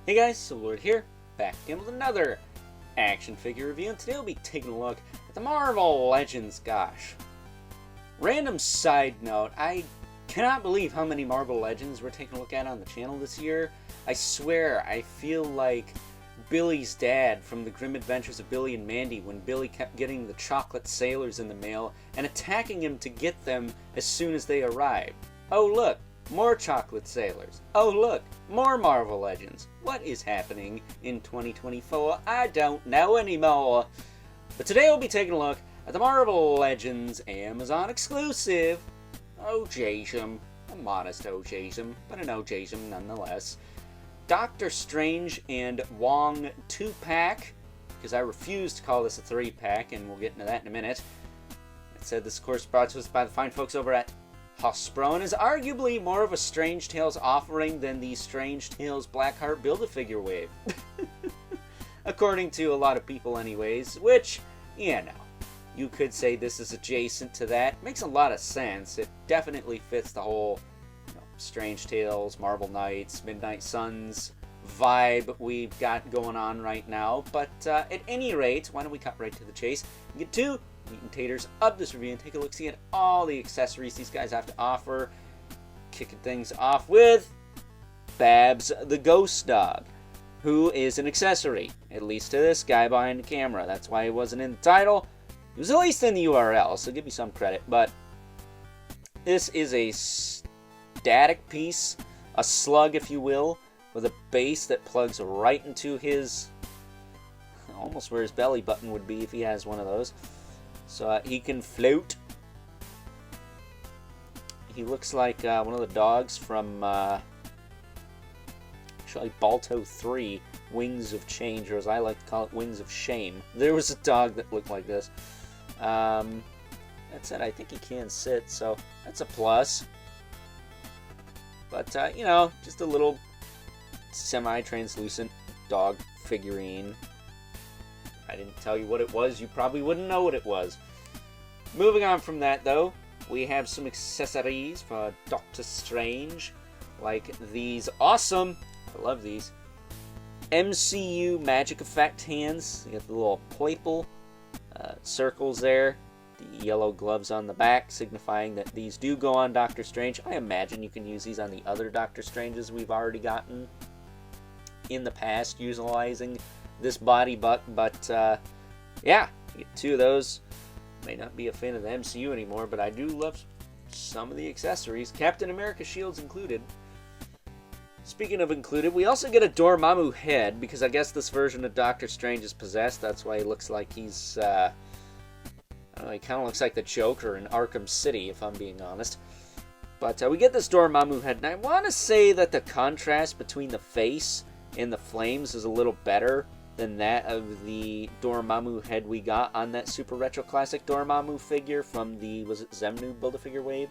Hey guys, Soulord here, back again with another action figure review, and today we'll be taking a look at the Marvel Legends. Gosh. Random side note, I cannot believe how many Marvel Legends we're taking a look at on the channel this year. I swear, I feel like Billy's dad from The Grim Adventures of Billy and Mandy when Billy kept getting the chocolate sailors in the mail and attacking him to get them as soon as they arrived. Oh look, more chocolate sailors. Oh look, more Marvel Legends. What is happening in 2024? I don't know anymore. But today we'll be taking a look at the Marvel Legends Amazon exclusive OJism. A modest OJism, but an OJism nonetheless. Doctor Strange and Wong 2-pack, because I refuse to call this a 3-pack, and we'll get into that in a minute. That said, this of course brought to us by the fine folks over at Hasbro, and is arguably more of a Strange Tales offering than the Strange Tales Blackheart Build-A-Figure wave. According to a lot of people anyways, which, you know, you could say this is adjacent to that. Makes a lot of sense. It definitely fits the whole Strange Tales, Marvel Knights, Midnight Suns vibe we've got going on right now. But at any rate, why don't we cut right to the chase and get to meat and taters of this review and take a look-see at all the accessories these guys have to offer. Kicking things off with Babs the Ghost Dog, who is an accessory, at least to this guy behind the camera. That's why he wasn't in the title. He was at least in the URL, so give me some credit. But this is a static piece, a slug if you will, with a base that plugs right into his, almost where his belly button would be if he has one of those. So he can float. He looks like one of the dogs from actually Balto 3, Wings of Change, or as I like to call it, Wings of Shame. There was a dog that looked like this. That said, I think he can sit, so that's a plus. But, you know, just a little semi-translucent dog figurine. If I didn't tell you what it was, you probably wouldn't know what it was. Moving on from that, though, we have some accessories for Doctor Strange, like these awesome, I love these, MCU magic effect hands. You got the little purple circles there, the yellow gloves on the back, signifying that these do go on Doctor Strange. I imagine you can use these on the other Doctor Stranges we've already gotten in the past, utilizing this body buck, but yeah, you get two of those. May not be a fan of the MCU anymore, but I do love some of the accessories. Captain America shields included. Speaking of included, we also get a Dormammu head, because I guess this version of Doctor Strange is possessed. That's why he looks like he's, I don't know, he kind of looks like the Joker in Arkham City, if I'm being honest. But we get this Dormammu head, and I want to say that the contrast between the face and the flames is a little better than that of the Dormammu head we got on that Super Retro Classic Dormammu figure from the, was it Zemnu Build-A-Figure wave?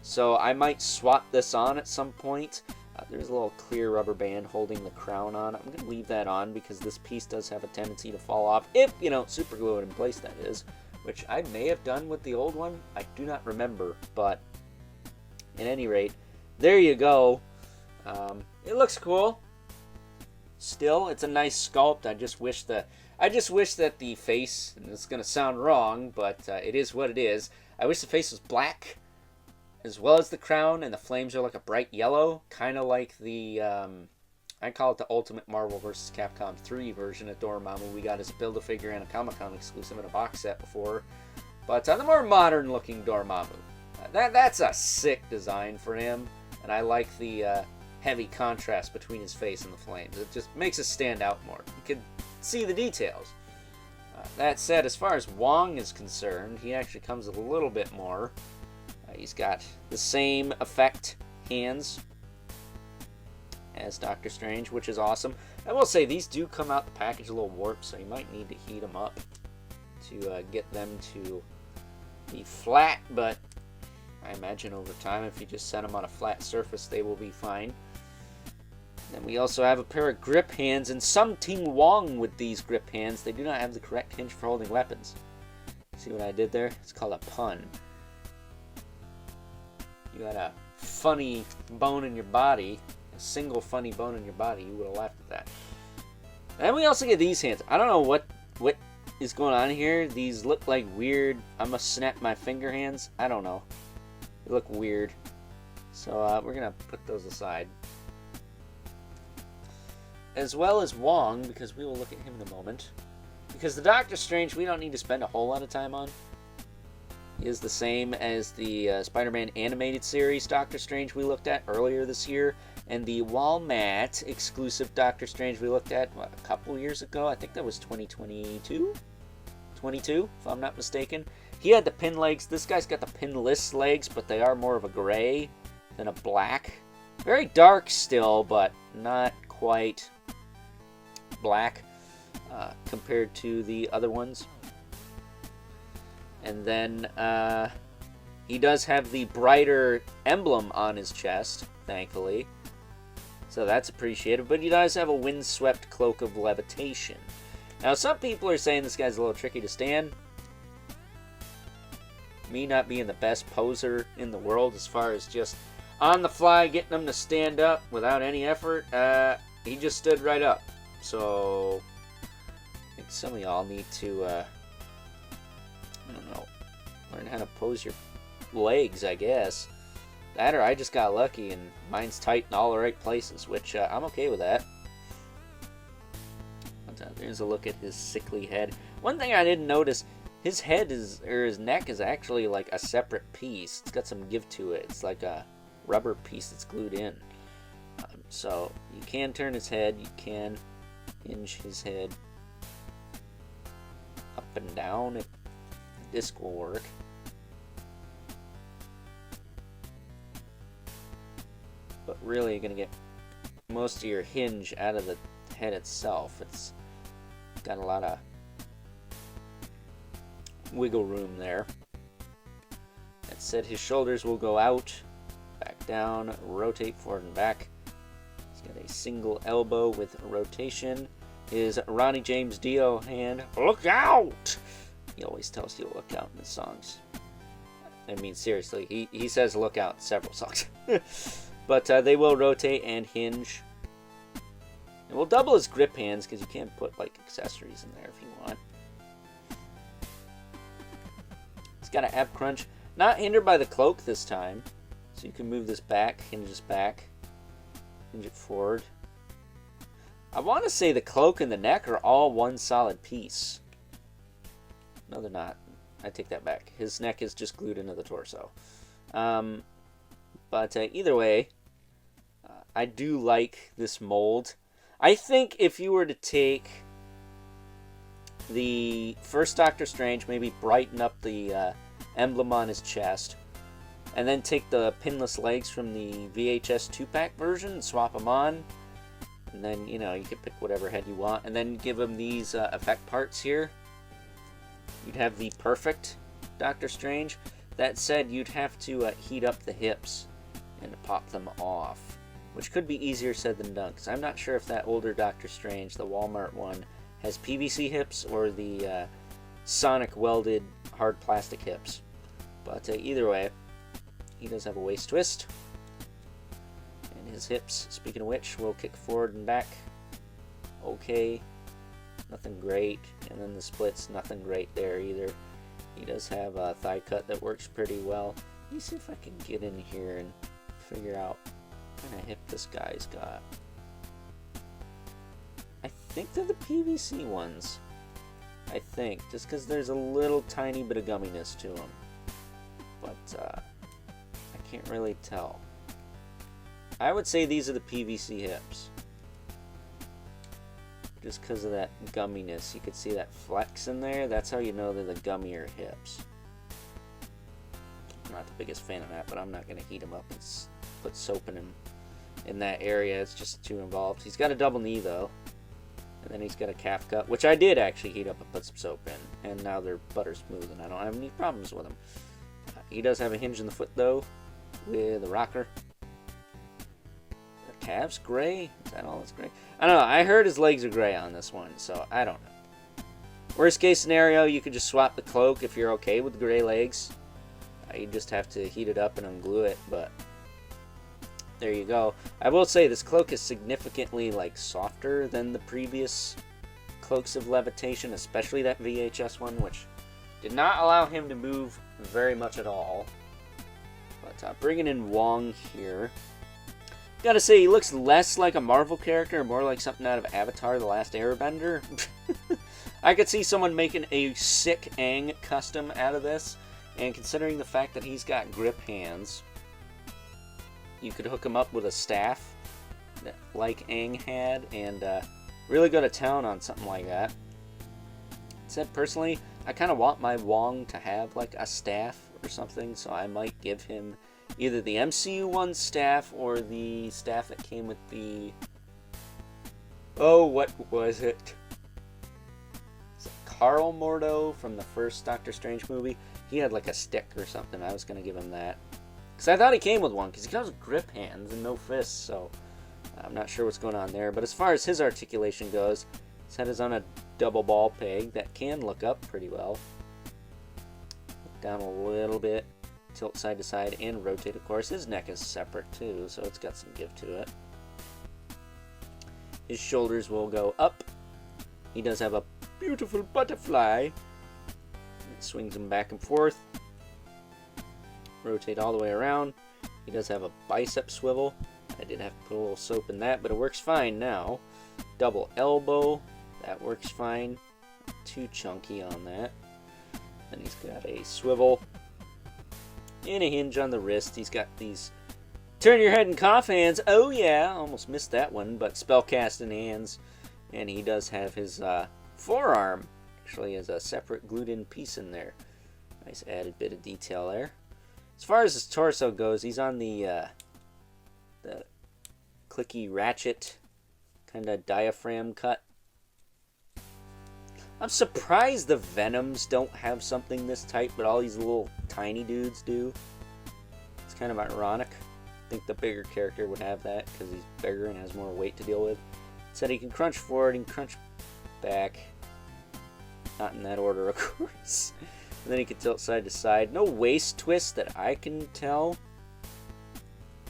So I might swap this on at some point. There's a little clear rubber band holding the crown on. I'm going to leave that on because this piece does have a tendency to fall off if you don't super glue it in place, that is. Which I may have done with the old one. I do not remember, but at any rate, there you go. It looks cool. Still, it's a nice sculpt. I just wish that the face, and it's going to sound wrong, but it is what it is. I wish the face was black, as well as the crown, and the flames are like a bright yellow, kind of like the, I call it the Ultimate Marvel vs. Capcom 3 version of Dormammu we got as a Build-A-Figure and a Comic-Con exclusive in a box set before. But the more modern-looking Dormammu. That's a sick design for him, and I like the heavy contrast between his face and the flames. It just makes it stand out more. You can see the details. That said, as far as Wong is concerned, he actually comes with a little bit more. He's got the same effect hands as Doctor Strange, which is awesome. I will say these do come out the package a little warped, so you might need to heat them up to get them to be flat, but I imagine over time if you just set them on a flat surface they will be fine. Then we also have a pair of grip hands, and some Ting Wong with these grip hands. They do not have the correct hinge for holding weapons. See what I did there? It's called a pun. You got a funny bone in your body, a single funny bone in your body, you would have laughed at that. And we also get these hands. I don't know what is going on here. These look like weird, I'm gonna snap my finger hands. I don't know. They look weird. So we're gonna put those aside. As well as Wong, because we will look at him in a moment. Because the Doctor Strange, we don't need to spend a whole lot of time on. He is the same as the Spider-Man animated series Doctor Strange we looked at earlier this year. And the Walmart exclusive Doctor Strange we looked at, what, a couple years ago? I think that was 2022? 22, if I'm not mistaken. He had the pin legs. This guy's got the pinless legs, but they are more of a gray than a black. Very dark still, but not quite black compared to the other ones. And then he does have the brighter emblem on his chest, thankfully. So that's appreciated. But he does have a windswept cloak of levitation. Now, some people are saying this guy's a little tricky to stand. Me not being the best poser in the world as far as just on the fly getting him to stand up without any effort, he just stood right up. So I think some of y'all need to, I don't know, learn how to pose your legs, I guess. That or I just got lucky and mine's tight in all the right places, which I'm okay with that. There's a look at his sickly head. One thing I didn't notice, his head is, or his neck is actually like a separate piece. It's got some give to it. It's like a rubber piece that's glued in. So you can turn his head. You can hinge his head up and down if the disc will work. But really, you're going to get most of your hinge out of the head itself. It's got a lot of wiggle room there. That said, his shoulders will go out, back down, rotate forward and back. He's got a single elbow with rotation. His Ronnie James Dio hand, look out! He always tells you to look out in his songs. I mean, seriously, he says look out in several songs. But they will rotate and hinge. And we'll double his grip hands because you can put like accessories in there if you want. He's got an ab crunch. Not hindered by the cloak this time. So you can move this back, hinge this back, hinge it forward. I want to say the cloak and the neck are all one solid piece. No, they're not. I take that back. His neck is just glued into the torso. But either way, I do like this mold. I think if you were to take the first Doctor Strange, maybe brighten up the emblem on his chest, and then take the pinless legs from the VHS 2-pack version and swap them on, and then, you know, you could pick whatever head you want, and then give him these effect parts here, you'd have the perfect Doctor Strange. That said, you'd have to heat up the hips and pop them off, which could be easier said than done, because I'm not sure if that older Doctor Strange, the Walmart one, has PVC hips or the Sonic welded hard plastic hips. But either way, he does have a waist twist. And his hips, speaking of which, will kick forward and back. Okay. Nothing great. And then the splits, nothing great there either. He does have a thigh cut that works pretty well. Let me see if I can get in here and figure out what kind of hip this guy's got. I think they're the PVC ones. I think, just because there's a little tiny bit of gumminess to them. But I can't really tell. I would say these are the PVC hips. Just because of that gumminess. You could see that flex in there. That's how you know they're the gummier hips. I'm not the biggest fan of that, but I'm not going to heat them up and put soap in him in that area. It's just too involved. He's got a double knee, though. And then he's got a calf cut, which I did actually heat up and put some soap in. And now they're butter smooth, and I don't have any problems with them. He does have a hinge in the foot, though, with a rocker. The calf's gray? Is that all that's gray? I don't know. I heard his legs are gray on this one, so I don't know. Worst case scenario, you could just swap the cloak if you're okay with gray legs. You just have to heat it up and unglue it, but there you go. I will say this cloak is significantly like softer than the previous cloaks of levitation, especially that VHS one, which did not allow him to move very much at all. But bringing in Wong here, gotta say he looks less like a Marvel character, more like something out of Avatar: The Last Airbender. I could see someone making a sick Aang custom out of this, and considering the fact that he's got grip hands, you could hook him up with a staff like Aang had, and really go to town on something like that. Said personally, I kind of want my Wong to have like a staff or something, so I might give him either the MCU one staff or the staff that came with the... Oh, what was it? Is it Carl Mordo from the first Doctor Strange movie? He had like a stick or something. I was going to give him that. Because I thought he came with one, because he comes with grip hands and no fists, so I'm not sure what's going on there. But as far as his articulation goes, his head is on a double ball peg that can look up pretty well. Look down a little bit, tilt side to side, and rotate, of course. His neck is separate too, so it's got some give to it. His shoulders will go up. He does have a beautiful butterfly. It swings him back and forth. Rotate all the way around. He does have a bicep swivel. I did have to put a little soap in that, but it works fine now. Double elbow. That works fine. Not too chunky on that. Then he's got a swivel and a hinge on the wrist. He's got these turn your head and cough hands. Oh yeah, almost missed that one, but spellcasting hands. And he does have his forearm actually has a separate glued in piece in there. Nice added bit of detail there. As far as his torso goes, he's on the clicky ratchet kind of diaphragm cut. I'm surprised the Venoms don't have something this tight, but all these little tiny dudes do. It's kind of ironic. I think the bigger character would have that because he's bigger and has more weight to deal with. Said he can crunch forward, he can crunch back. Not in that order, of course. And then he can tilt side to side. No waist twist that I can tell.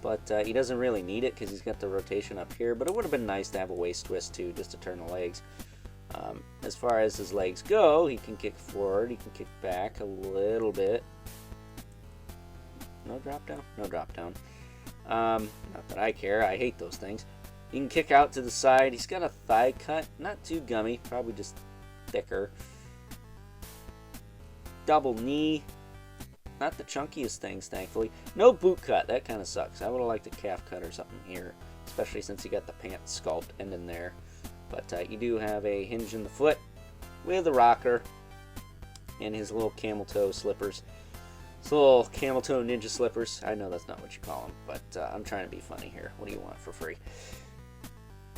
But he doesn't really need it because he's got the rotation up here. But it would have been nice to have a waist twist too, just to turn the legs. As far as his legs go, he can kick forward, he can kick back a little bit. No drop down? No drop down. Not that I care, I hate those things. He can kick out to the side. He's got a thigh cut, not too gummy, probably just thicker. Double knee, not the chunkiest things, thankfully. No boot cut, that kind of sucks. I would have liked a calf cut or something here, especially since you got the pants sculpt ending there. But you do have a hinge in the foot with a rocker and his little camel toe slippers. His little camel toe ninja slippers. I know that's not what you call them, but I'm trying to be funny here. What do you want for free?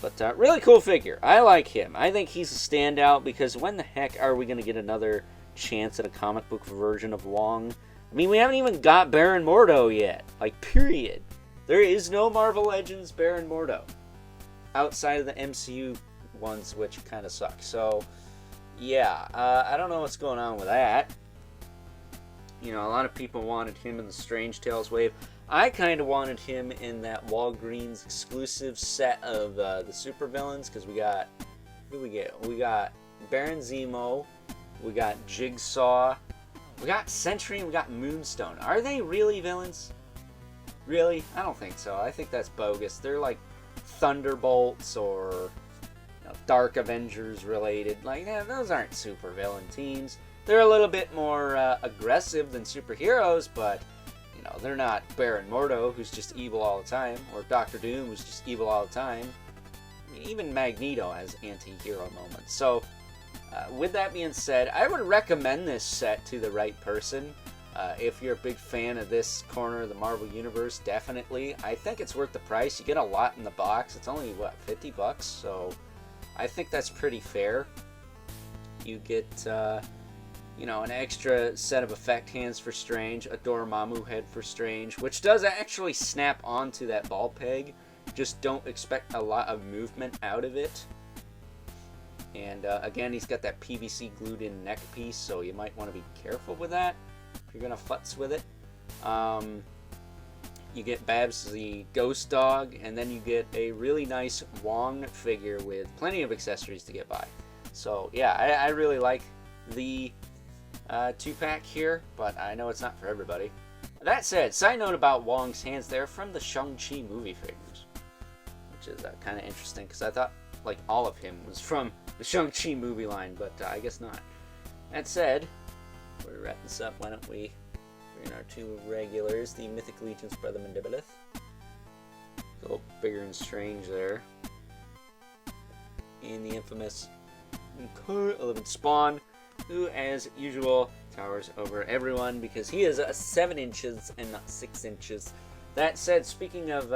But really cool figure. I like him. I think he's a standout because when the heck are we going to get another chance at a comic book version of Wong? I mean, we haven't even got Baron Mordo yet. Like, period. There is no Marvel Legends Baron Mordo outside of the MCU ones, which kind of suck. So yeah, I don't know what's going on with that. You know, a lot of people wanted him in the Strange Tales wave. I kind of wanted him in that Walgreens exclusive set of the supervillains, because we got, who we get? We got Baron Zemo, we got Jigsaw, we got Sentry, and we got Moonstone. Are they really villains? Really? I don't think so. I think that's bogus. They're like Thunderbolts or Dark Avengers related. Like, those aren't supervillain teams. They're a little bit more aggressive than superheroes, but you know, they're not Baron Mordo, who's just evil all the time, or Doctor Doom, who's just evil all the time. I mean, even Magneto has anti-hero moments. So with that being said, I would recommend this set to the right person. If you're a big fan of this corner of the Marvel Universe, definitely. I think it's worth the price. You get a lot in the box. It's only, what, $50? So I think that's pretty fair. You get, you know, an extra set of effect hands for Strange, a Dormammu head for Strange, which does actually snap onto that ball peg. Just don't expect a lot of movement out of it. And again, he's got that PVC glued in neck piece, so you might want to be careful with that if you're going to futz with it. You get Babs the ghost dog, and then you get a really nice Wong figure with plenty of accessories to get by. So yeah, I really like the 2-pack here, but I know it's not for everybody. That said, side note about Wong's hands, they're from the Shang-Chi movie figures, which is kind of interesting because I thought like all of him was from the Shang-Chi movie line, but I guess not. That said, we're wrapping this up. Why don't we bring in our 2 regulars, the Mythic Legion's Brother Mandibulith. A little bigger and strange there. And the infamous 11 Spawn, who, as usual, towers over everyone because he is 7 inches and not 6 inches. That said, speaking of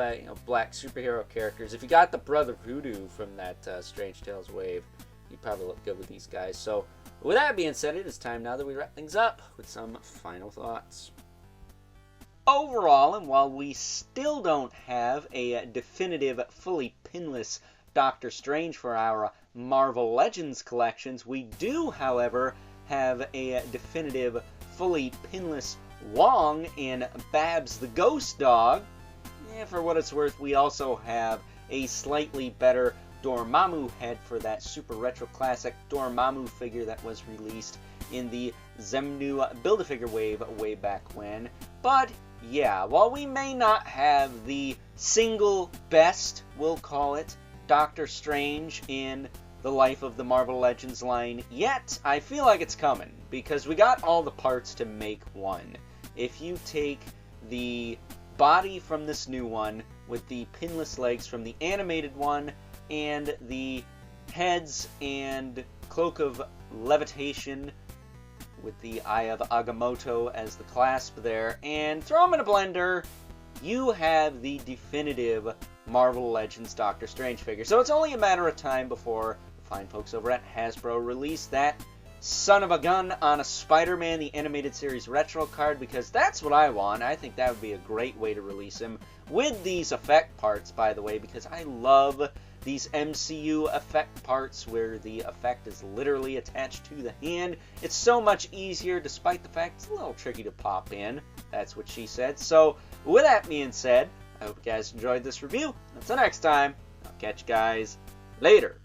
black superhero characters, if you got the Brother Voodoo from that Strange Tales wave, you'd probably look good with these guys. So, with that being said, it is time now that we wrap things up with some final thoughts. Overall, and while we still don't have a definitive, fully pinless Doctor Strange for our Marvel Legends collections, we do, however, have a definitive, fully pinless Wong in Babs the Ghost Dog. For what it's worth, we also have a slightly better Dormammu head for that super retro classic Dormammu figure that was released in the Zemnu Build-A-Figure wave way back when. But yeah, while we may not have the single best, we'll call it, Doctor Strange in the Life of the Marvel Legends line yet, I feel like it's coming, because we got all the parts to make one. If you take the body from this new one with the pinless legs from the animated one, and the heads and Cloak of Levitation with the Eye of Agamotto as the clasp there, and throw them in a blender, you have the definitive Marvel Legends Doctor Strange figure. So it's only a matter of time before the fine folks over at Hasbro release that son of a gun on a Spider-Man the Animated Series retro card, because that's what I want. I think that would be a great way to release him with these effect parts, by the way, because I love these MCU effect parts where the effect is literally attached to the hand. It's so much easier, despite the fact it's a little tricky to pop in. That's what she said. So, with that being said, I hope you guys enjoyed this review. Until next time, I'll catch you guys later.